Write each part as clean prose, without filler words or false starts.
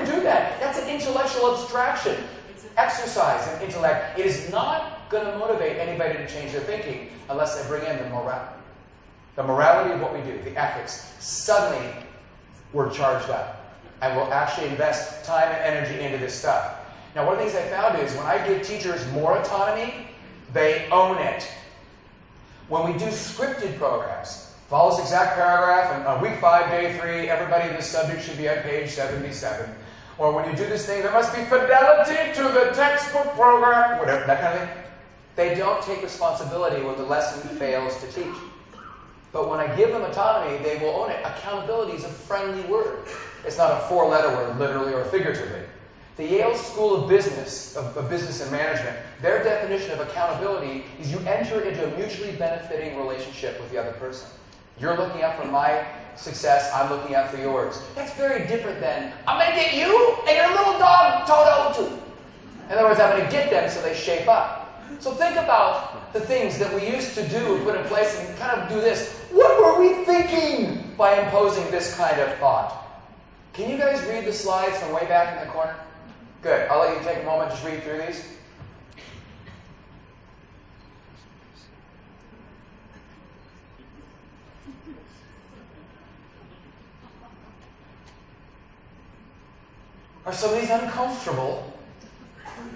can do that. That's an intellectual abstraction. Exercise and intellect. It is not going to motivate anybody to change their thinking unless they bring in the morality. The morality of what we do, the ethics. Suddenly, we're charged up. And we'll actually invest time and energy into this stuff. Now, one of the things I found is when I give teachers more autonomy, they own it. When we do scripted programs, follow this exact paragraph, and on week 5, day 3, everybody in this subject should be on page 77. Or when you do this thing, there must be fidelity to the textbook program, whatever, that kind of thing. They don't take responsibility when the lesson fails to teach. But when I give them autonomy, they will own it. Accountability is a friendly word. It's not a 4-letter word, literally or figuratively. The Yale School of Business, of Business and Management, their definition of accountability is you enter into a mutually benefiting relationship with the other person. You're looking out for my success, I'm looking out for yours. That's very different than, I'm going to get you and your little dog Toto too. In other words, I'm going to get them so they shape up. So think about the things that we used to do and put in place and kind of do this. What were we thinking by imposing this kind of thought? Can you guys read the slides from way back in the corner? Good. I'll let you take a moment, just read through these. Are some of these uncomfortable?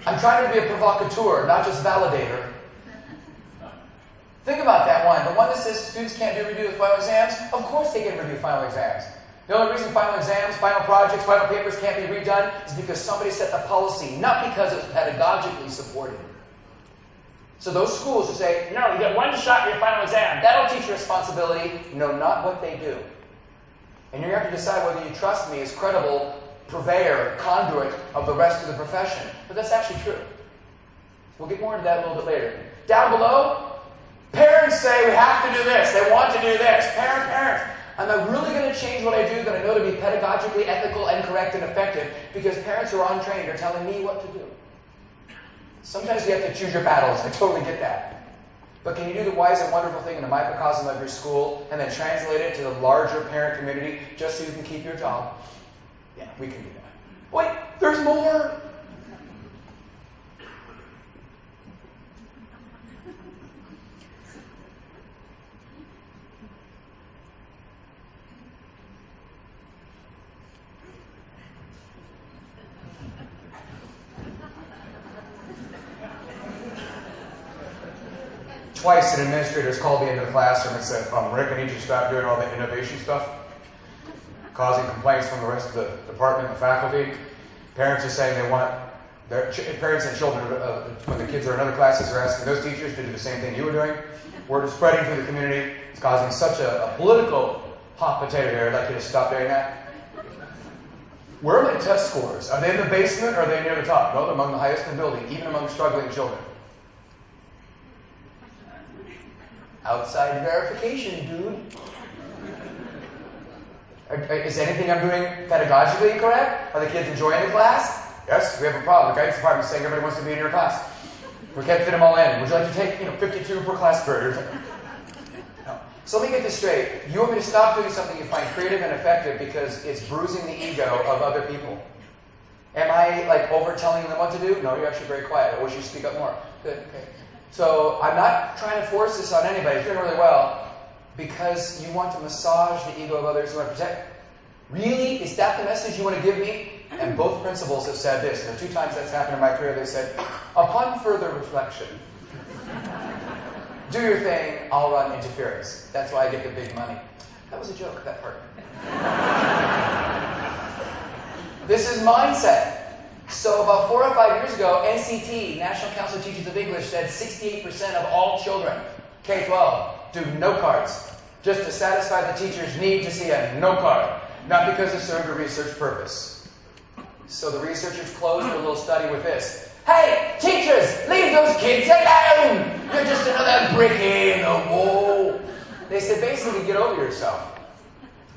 I'm trying to be a provocateur, not just validator. Think about that one. The one that says students can't do review of final exams. Of course they can review final exams. The only reason final exams, final projects, final papers can't be redone is because somebody set the policy, not because it was pedagogically supported. So those schools who say, no, you get one shot at your final exam, that'll teach you responsibility, know not what they do. And you have to decide whether you trust me as credible purveyor, conduit of the rest of the profession. But that's actually true. We'll get more into that a little bit later. Down below, parents say we have to do this. They want to do this. Parents. Am I really going to change what I do that I know to be pedagogically ethical and correct and effective because parents who are untrained are telling me what to do? Sometimes you have to choose your battles. I totally get that. But can you do the wise and wonderful thing in the microcosm of your school and then translate it to the larger parent community just so you can keep your job? Yeah, we can do that. Wait, there's more. Twice an administrator has called me into the classroom and said, Rick, I need you to stop doing all the innovation stuff, causing complaints from the rest of the department and faculty. Parents are saying they want, parents and children, when the kids are in other classes, are asking those teachers to do the same thing you were doing. Word is spreading through the community. It's causing such a political hot potato here. I'd like you to stop doing that. Where are my test scores? Are they in the basement or are they near the top? No, they're among the highest in the building, even among struggling children. Outside verification, dude. Is anything I'm doing pedagogically correct? Are the kids enjoying the class? Yes, we have a problem. The guidance department is saying everybody wants to be in your class. We can't fit them all in. Would you like to take 52 per class period? No. So let me get this straight. You want me to stop doing something you find creative and effective because it's bruising the ego of other people? Am I over telling them what to do? No, you're actually very quiet. I wish you'd speak up more. Good, okay. So I'm not trying to force this on anybody. You're doing really well because you want to massage the ego of others you want to protect. Really? Is that the message you want to give me? And both principals have said this. And the 2 times that's happened in my career, they said, upon further reflection, do your thing, I'll run interference. That's why I get the big money. That was a joke, that part. This is mindset. So about 4 or 5 years ago, NCT, National Council of Teachers of English, said 68% of all children, K-12, do note cards, just to satisfy the teacher's need to see a note card, not because it served a research purpose. So the researchers closed a little study with this. Hey, teachers, leave those kids alone! You're just another brick in the wall. They said, basically, get over yourself.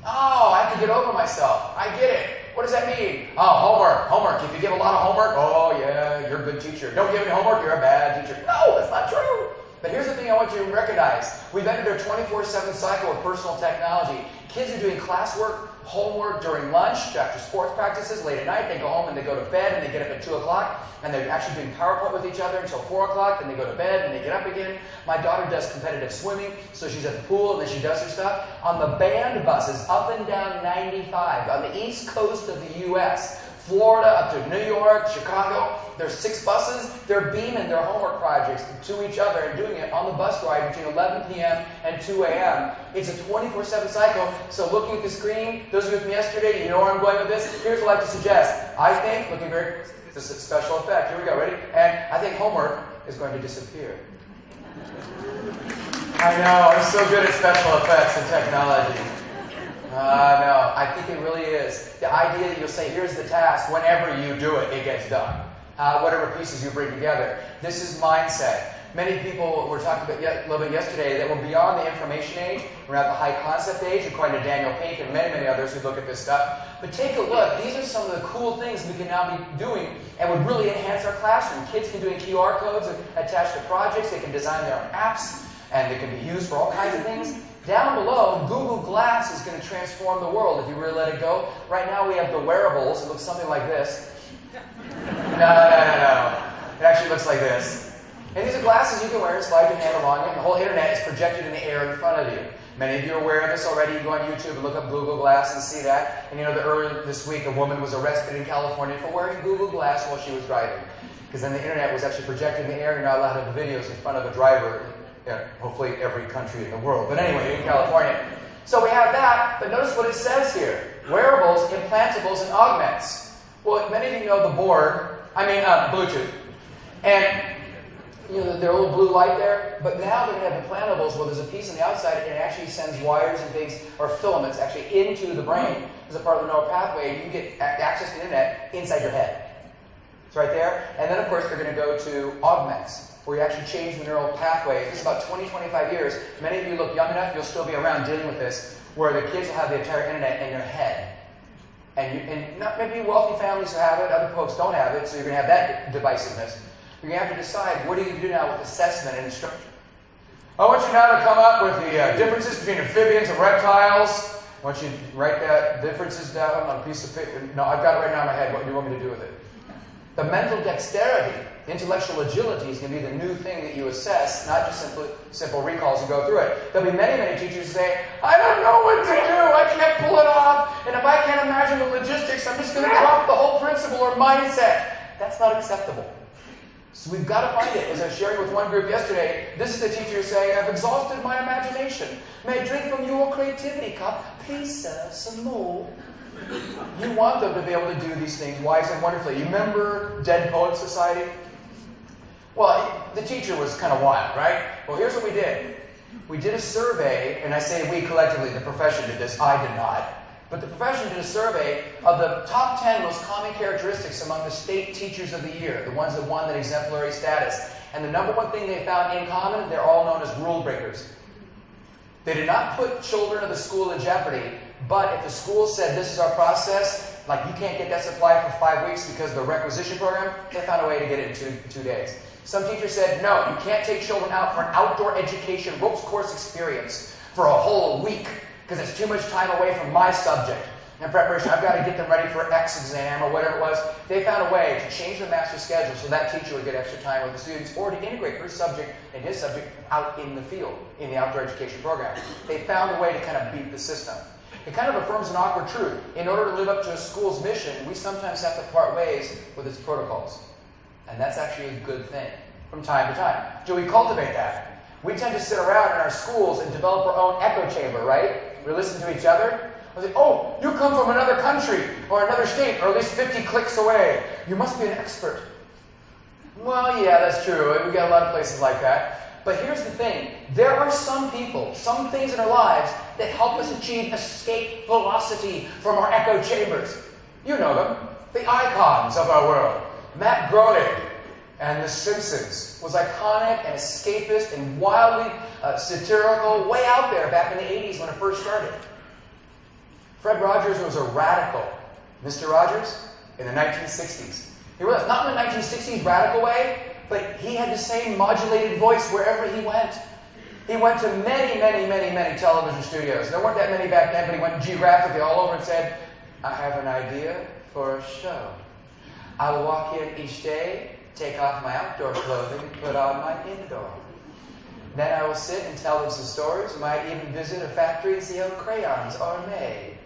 Oh, I have to get over myself. I get it. What does that mean? Oh, homework. If you give a lot of homework, oh yeah, you're a good teacher. Don't give any homework, you're a bad teacher. No, that's not true. But here's the thing I want you to recognize. We've entered a 24/7 cycle of personal technology. Kids are doing classwork homework during lunch, after sports practices, late at night. They go home and they go to bed and they get up at 2 o'clock and they're actually doing PowerPoint with each other until 4 o'clock. Then they go to bed and they get up again. My daughter does competitive swimming, so she's at the pool and then she does her stuff. On the band buses up and down 95 on the east coast of the U.S., Florida up to New York, Chicago, there's 6 buses. They're beaming their homework projects to each other and doing it on the bus ride between 11 p.m. and 2 a.m. It's a 24/7 cycle. So looking at the screen, those who were with me yesterday, you know where I'm going with this. Here's what I'd like to suggest. I think, looking very, this is a special effect. Here we go, ready? And I think homework is going to disappear. I know, I'm so good at special effects and technology. No, I think it really is. The idea that you'll say, here's the task, whenever you do it, it gets done. Whatever pieces you bring together. This is mindset. Many people were talking about a little bit yesterday that we're beyond the information age. We're at the high concept age, according to Daniel Pink and many, many others who look at this stuff. But take a look. These are some of the cool things we can now be doing and would really enhance our classroom. Kids can do QR codes attached to projects. They can design their own apps, and they can be used for all kinds of things. Down below, Google Glass is going to transform the world if you really let it go. Right now we have the wearables. It looks something like this. No. It actually looks like this. And these are glasses you can wear and slide your hand along it. And the whole internet is projected in the air in front of you. Many of you are aware of this already. You go on YouTube and look up Google Glass and see that. And you know that earlier this week a woman was arrested in California for wearing Google Glass while she was driving. Because then the internet was actually projected in the air and you're not allowed to have the videos in front of a driver. Hopefully every country in the world. But anyway, in California. So we have that, but notice what it says here. Wearables, implantables, and augments. Well, many of you know the board. Bluetooth. And you know, their little blue light there. But now they're going to have implantables where there's a piece on the outside and it actually sends wires and things, or filaments actually into the brain as a part of the neural pathway. You can get access to the internet inside your head. It's right there. And then, of course, they're going to go to augments, where you actually change the neural pathways. This is about 20, 25 years. Many of you look young enough, you'll still be around dealing with this, where the kids will have the entire internet in their head. And not maybe wealthy families who have it, other folks don't have it, so you're going to have that divisiveness. You're going to have to decide, what are you going to do now with assessment and instruction? I want you now to come up with the differences between amphibians and reptiles. I want you to write that differences down on a piece of paper. No, I've got it right now in my head. What do you want me to do with it? The mental dexterity, intellectual agility is going to be the new thing that you assess, not just simple recalls and go through it. There'll be many, many teachers who say, I don't know what to do, I can't pull it off, and if I can't imagine the logistics, I'm just going to drop the whole principle or mindset. That's not acceptable. So we've got to find it. As I was sharing with one group yesterday, this is the teacher saying, I've exhausted my imagination. May I drink from your creativity cup? Please, sir, some more. You want them to be able to do these things wisely and wonderfully. You remember Dead Poets Society? Well, the teacher was kind of wild, right? Well, here's what we did. We did a survey, and I say we collectively, the profession did this, I did not. But the profession did a survey of the top 10 most common characteristics among the state teachers of the year, the ones that won that exemplary status. And the number one thing they found in common, they're all known as rule breakers. They did not put children of the school in jeopardy, but if the school said, this is our process, like you can't get that supply for 5 weeks because of the requisition program, they found a way to get it in two days. Some teachers said, no, you can't take children out for an outdoor education ropes course experience for a whole week because it's too much time away from my subject. In preparation, I've got to get them ready for X exam or whatever it was. They found a way to change the master schedule so that teacher would get extra time with the students or to integrate her subject and his subject out in the field, in the outdoor education program. They found a way to kind of beat the system. It kind of affirms an awkward truth. In order to live up to a school's mission, we sometimes have to part ways with its protocols. And that's actually a good thing from time to time. Do we cultivate that? We tend to sit around in our schools and develop our own echo chamber, right? We listen to each other. I say, oh, you come from another country or another state or at least 50 clicks away. You must be an expert. Well, yeah, that's true. We've got a lot of places like that. But here's the thing. There are some people, some things in our lives that help us achieve escape velocity from our echo chambers. You know them. The icons of our world. Matt Groening and The Simpsons was iconic and escapist and wildly satirical, way out there back in the 80s when it first started. Fred Rogers was a radical. Mr. Rogers in the 1960s. He was not in the 1960s radical way, but he had the same modulated voice wherever he went. He went to many, many, many, many television studios. There weren't that many back then, but he went geographically all over and said, I have an idea for a show. I will walk in each day, take off my outdoor clothing, put on my indoor. Then I will sit and tell them some stories, might even visit a factory and see how crayons are made.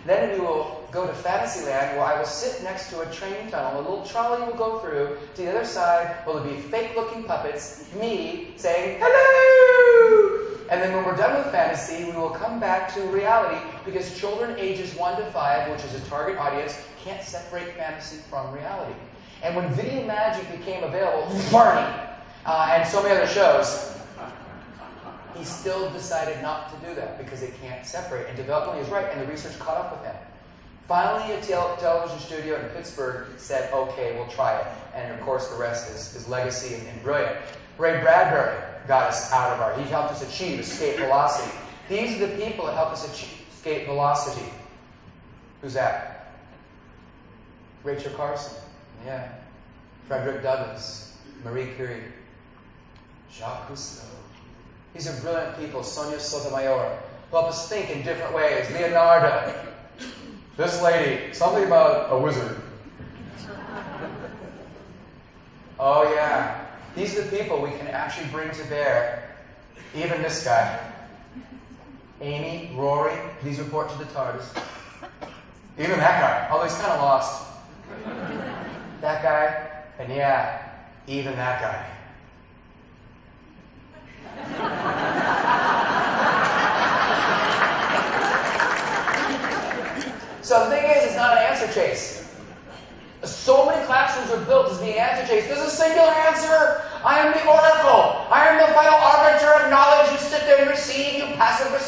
Then we will go to Fantasyland, where I will sit next to a train tunnel. A little trolley will go through. To the other side will be fake-looking puppets, me saying, hello! And then when we're done with fantasy, we will come back to reality, because children ages 1 to 5, which is a target audience, can't separate fantasy from reality. And when Video Magic became available, Barney, and so many other shows, he still decided not to do that because they can't separate. And development is right, and the research caught up with him. Finally, a television studio in Pittsburgh said, okay, we'll try it. And of course, the rest is legacy and brilliant. Ray Bradbury got us out of our, he helped us achieve escape velocity. These are the people that help us achieve escape velocity. Who's that? Rachel Carson. Yeah. Frederick Douglass. Marie Curie. Jacques Cousteau. These are brilliant people. Sonia Sotomayor. Who help us think in different ways. Leonardo. This lady. Something about a wizard. Oh yeah. These are the people we can actually bring to bear. Even this guy. Amy, Rory, please report to the TARDIS. Even that guy, although he's kind of lost. That guy, and yeah, even that guy. So the thing is, it's not an answer chase. So many classrooms are built as being answer chase. There's a singular answer. I am the oracle. I am the final arbiter of knowledge. You sit there and receive. You passive receive.